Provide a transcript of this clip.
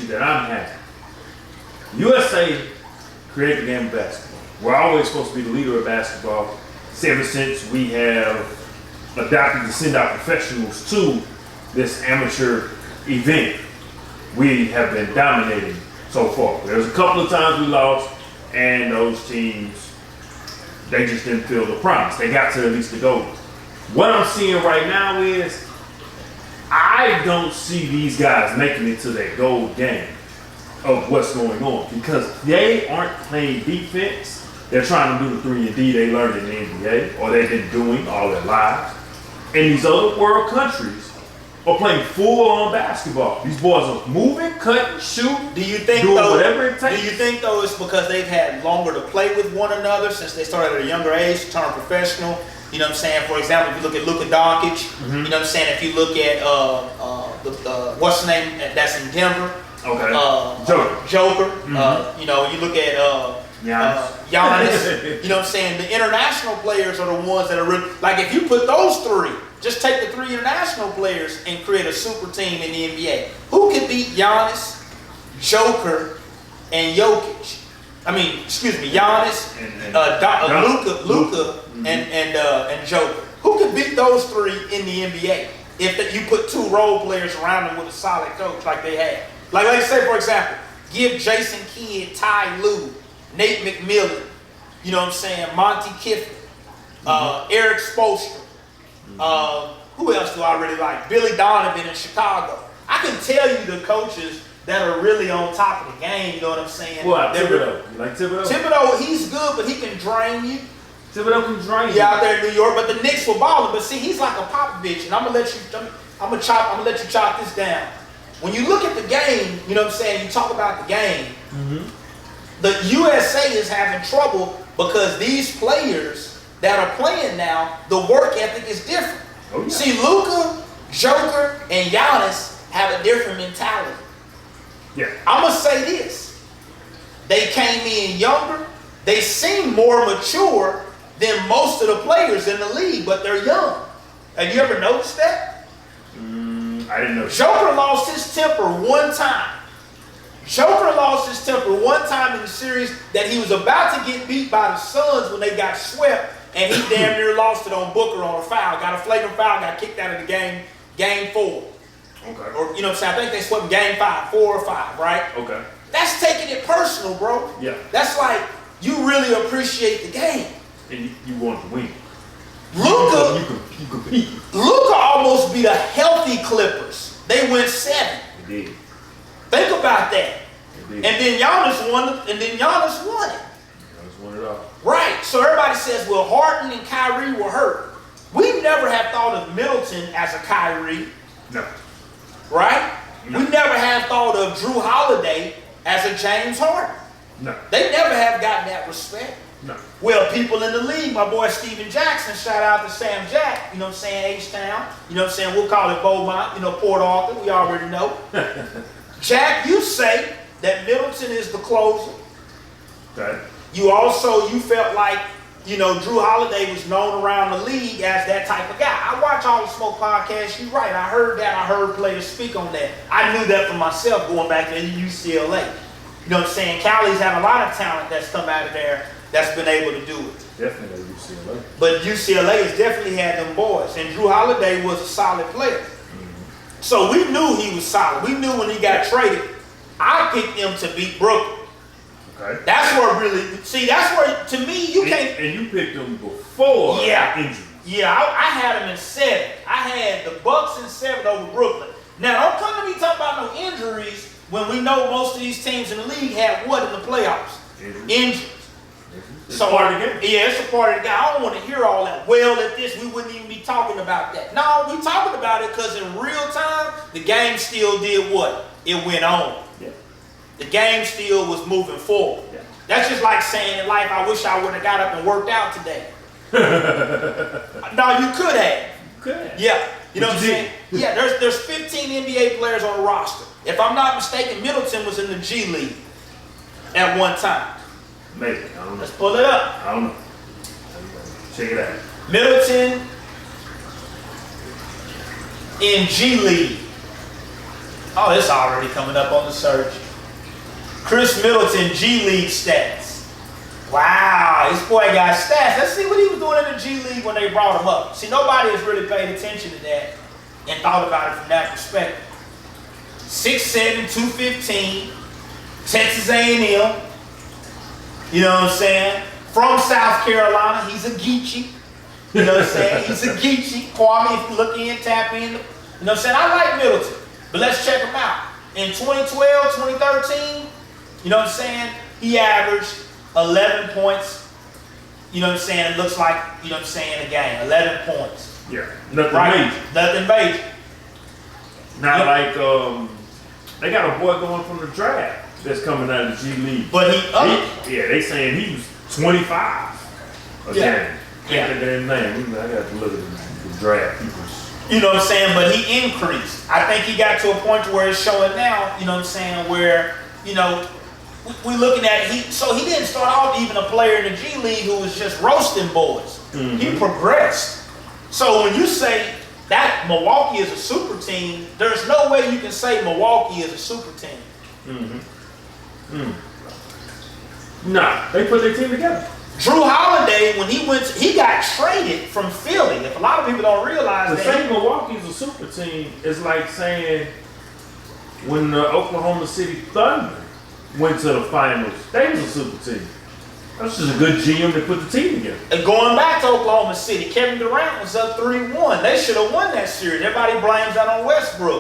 issue that I'm having. USA created the game of basketball. We're always supposed to be the leader of basketball. Ever since we have adopted to send our professionals to this amateur event, we have been dominating so far. There's a couple of times we lost, and those teams, they just didn't feel the promise. They got to at least the goal. What I'm seeing right now is I don't see these guys making it to that gold game of what's going on because they aren't playing defense. They're trying to do the 3-and-D they learned in the NBA or they've been doing all their lives. And these other world countries are playing full-on basketball. These boys are moving, cutting, shooting, doing whatever it takes. Do you think, though, it's because they've had longer to play with one another since they started at a younger age, turn professional? You know what I'm saying? For example, if you look at Luka Doncic, you know what I'm saying? If you look at, what's the name that's in Denver? Okay. Joker. You know, you look at Giannis. You know what I'm saying? The international players are the ones that are really, like if you put those three, just take the three international players and create a super team in the NBA. Who could beat Giannis, Joker, and Jokic? I mean, excuse me, Giannis, Luka, and Joker. Who could beat those three in the NBA if you put two role players around them with a solid coach like they had? Like, let's say, for example, give Jason Kidd, Ty Lue, Nate McMillan, you know what I'm saying, Monty Kiffin, Eric Spoelstra. Who else do I really like? Billy Donovan in Chicago. I can tell you the coaches that are really on top of the game, you know what I'm saying? Well, Thibodeau. You like Thibodeau? Thibodeau, he's good, but he can drain you. Thibodeau can drain you. Yeah, out there in New York, but the Knicks were balling. But see, he's like a Popovich, and I'm gonna let you chop this down. When you look at the game, you know what I'm saying, you talk about the game, the USA is having trouble because these players that are playing now, the work ethic is different. Oh, yeah. See, Luka, Joker, and Giannis have a different mentality. Yeah. I'm going to say this. They came in younger. They seem more mature than most of the players in the league, but they're young. Have you ever noticed that? I didn't know. Joker lost his temper one time. Joker lost his temper one time in the series that he was about to get beat by the Suns when they got swept, and he damn near lost it on Booker on a foul. Got a flagrant foul, got kicked out of the game, game 4. Okay. Or, you know what I'm saying? I think they swept game 5, 4 or 5, right? Okay. That's taking it personal, bro. Yeah. That's like, you really appreciate the game. And you want to win. Luka, you compete. Luka almost beat a healthy Clippers. They went 7. They did. Think about that. They did. And then Giannis won it. Giannis won it all. Right. So everybody says, well, Harden and Kyrie were hurt. We never have thought of Middleton as a Kyrie. No. Right? No. We never have thought of Drew Holiday as a James Harden. No. They never have gotten that respect. No. Well, people in the league, my boy Steven Jackson, shout out to Sam Jack, you know what I'm saying, H-Town, you know what I'm saying, we'll call it Beaumont, you know, Port Arthur, we already know. Jack, you say that Middleton is the closer. Okay. You felt like, you know, Drew Holiday was known around the league as that type of guy. I watch all the Smoke podcasts, you're right, I heard that, I heard players speak on that. I knew that for myself going back to UCLA. You know what I'm saying, Cali's had a lot of talent that's come out of there that's been able to do it. Definitely UCLA. But UCLA has definitely had them boys. And Drew Holiday was a solid player. So we knew he was solid. We knew when he got traded, I picked him to beat Brooklyn. Okay. That's where really, see, that's where, to me, you can't. And you picked him before injury. Yeah, I had him in 7. I had the Bucks in 7 over Brooklyn. Now, don't come to me talking about no injuries when we know most of these teams in the league have what in the playoffs? Injuries. It's part of the game. Yeah, it's a part of the game. I don't want to hear all that. Well, if this, we wouldn't even be talking about that. No, we talking about it because in real time, the game still did what? It went on. Yeah. The game still was moving forward. Yeah. That's just like saying in life, I wish I would have got up and worked out today. No, you could have. You could have. Yeah. You know But what I'm you saying? Yeah, there's 15 NBA players on the roster. If I'm not mistaken, Middleton was in the G League at one time. Maybe. I don't know. Let's pull it up. I don't know. Check it out. Middleton in G League. Oh, it's already coming up on the search. Chris Middleton, G League stats. Wow, this boy got stats. Let's see what he was doing in the G League when they brought him up. See, nobody has really paid attention to that and thought about it from that perspective. 6'7", 215, Texas A&M. You know what I'm saying? From South Carolina, he's a Geechee. You know what I'm saying? He's a Geechee. Kwame, if you look in, tap in. You know what I'm saying? I like Middleton, but let's check him out. In 2012, 2013, you know what I'm saying? He averaged 11 points. You know what I'm saying? It looks like, you know what I'm saying, a game. 11 points. Yeah, nothing Right? major. Nothing major. Not like they got a boy going from the draft that's coming out of the G League. But Yeah, they saying he was 25 a game. Yeah. Can't think of his name. I got to look at the draft people's. you know what I'm saying? But he increased. I think he got to a point where it's showing now, you know what I'm saying, where, you know, we're looking at so he didn't start off even a player in the G League who was just roasting boys. Mm-hmm. He progressed. So when you say that Milwaukee is a super team, there's no way you can say Milwaukee is a super team. Mm-hmm. Mm. Nah, they put their team together. Drew Holiday, when he got traded from Philly. If a lot of people don't realize The that. saying Milwaukee's a super team is like saying when the Oklahoma City Thunder went to the finals, they was a super team. That's just a good GM that put the team together. And going back to Oklahoma City, Kevin Durant was up 3-1. They should have won that series. Everybody blames that on Westbrook.